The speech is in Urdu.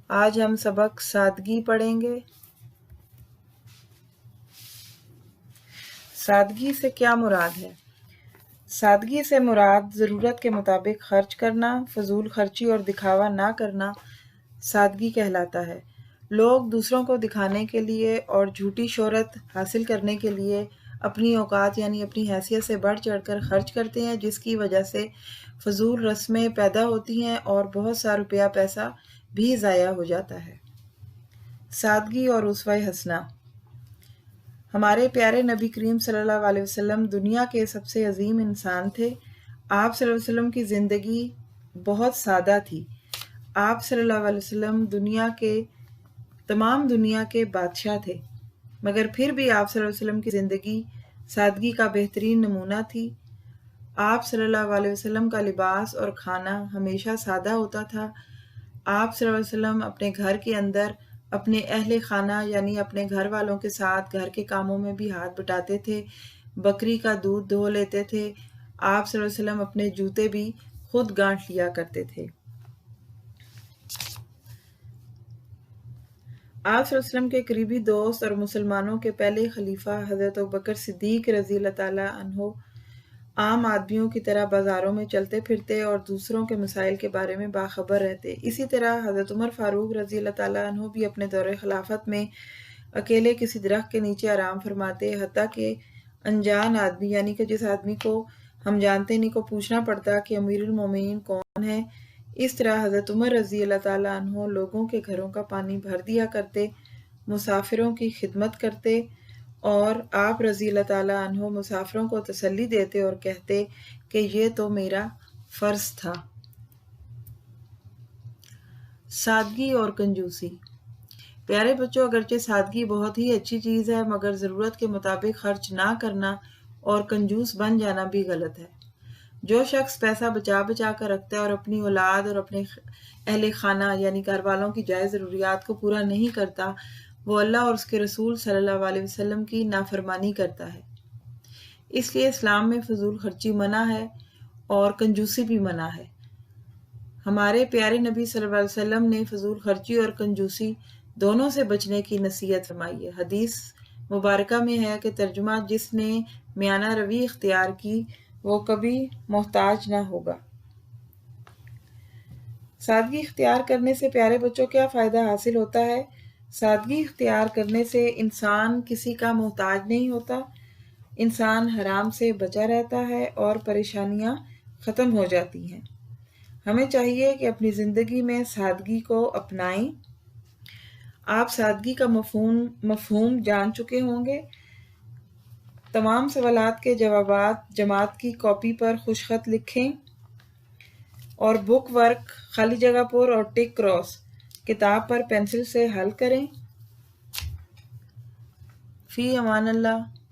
آج ہم سبق سادگی پڑھیں گے۔ سادگی سے کیا مراد ہے؟ سادگی سے مراد ضرورت کے مطابق خرچ کرنا، فضول خرچی اور دکھاوا نہ کرنا سادگی کہلاتا ہے۔ لوگ دوسروں کو دکھانے کے لیے اور جھوٹی شہرت حاصل کرنے کے لیے اپنی اوقات یعنی اپنی حیثیت سے بڑھ چڑھ کر خرچ کرتے ہیں، جس کی وجہ سے فضول رسمیں پیدا ہوتی ہیں اور بہت سا روپیہ پیسہ بھی ضائع ہو جاتا ہے۔ سادگی اور اسوہ حسنہ۔ ہمارے پیارے نبی کریم صلی اللہ علیہ وسلم دنیا کے سب سے عظیم انسان تھے۔ آپ صلی اللہ علیہ وسلم کی زندگی بہت سادہ تھی۔ آپ صلی اللہ علیہ وسلم تمام دنیا کے بادشاہ تھے، مگر پھر بھی آپ صلی اللہ علیہ وسلم کی زندگی سادگی کا بہترین نمونہ تھی۔ آپ صلی اللہ علیہ وسلم کا لباس اور کھانا ہمیشہ سادہ ہوتا تھا۔ آپ صلی اللہ علیہ وسلم اپنے گھر کے اندر اپنے اہل خانہ یعنی اپنے گھر والوں کے ساتھ گھر کے کاموں میں بھی ہاتھ بٹاتے تھے، بکری کا دودھ دھو لیتے تھے۔ آپ صلی اللہ علیہ وسلم اپنے جوتے بھی خود گانٹھ لیا کرتے تھے۔ آپ صلی اللہ علیہ وسلم کے قریبی دوست اور مسلمانوں کے پہلے خلیفہ حضرت ابوبکر صدیق رضی اللہ تعالیٰ عنہ عام آدمیوں کی طرح بازاروں میں چلتے پھرتے اور دوسروں کے مسائل کے بارے میں باخبر رہتے۔ اسی طرح حضرت عمر فاروق رضی اللہ تعالیٰ عنہ بھی اپنے دور خلافت میں اکیلے کسی درخت کے نیچے آرام فرماتے، حتیٰ کہ انجان آدمی یعنی کہ جس آدمی کو ہم جانتے نہیں کو پوچھنا پڑتا کہ امیر المومنین کون ہے۔ اس طرح حضرت عمر رضی اللہ تعالیٰ عنہ لوگوں کے گھروں کا پانی بھر دیا کرتے، مسافروں کی خدمت کرتے، اور آپ رضی اللہ تعالیٰ عنہ مسافروں کو تسلی دیتے اور کہتے کہ یہ تو میرا فرض تھا۔ سادگی اور کنجوسی۔ پیارے بچوں، اگرچہ سادگی بہت ہی اچھی چیز ہے، مگر ضرورت کے مطابق خرچ نہ کرنا اور کنجوس بن جانا بھی غلط ہے۔ جو شخص پیسہ بچا بچا کر رکھتا ہے اور اپنی اولاد اور اپنے اہل خانہ یعنی گھر والوں کی جائز ضروریات کو پورا نہیں کرتا، وہ اللہ اور اس کے رسول صلی اللہ علیہ وسلم کی نافرمانی کرتا ہے۔ اس لیے اسلام میں فضول خرچی منع ہے اور کنجوسی بھی منع ہے۔ ہمارے پیارے نبی صلی اللہ علیہ وسلم نے فضول خرچی اور کنجوسی دونوں سے بچنے کی نصیحت فرمائی ہے۔ حدیث مبارکہ میں ہے کہ ترجمہ جس نے میانہ روی اختیار کی وہ کبھی محتاج نہ ہوگا۔ سادگی اختیار کرنے سے پیارے بچوں کیا فائدہ حاصل ہوتا ہے؟ سادگی اختیار کرنے سے انسان کسی کا محتاج نہیں ہوتا، انسان حرام سے بچا رہتا ہے اور پریشانیاں ختم ہو جاتی ہیں۔ ہمیں چاہیے کہ اپنی زندگی میں سادگی کو اپنائیں۔ آپ سادگی کا مفہوم جان چکے ہوں گے۔ تمام سوالات کے جوابات جماعت کی کاپی پر خوش خط لکھیں اور بک ورک خالی جگہ پر اور ٹک کراس کتاب پر پینسل سے حل کریں۔ فی امان اللہ۔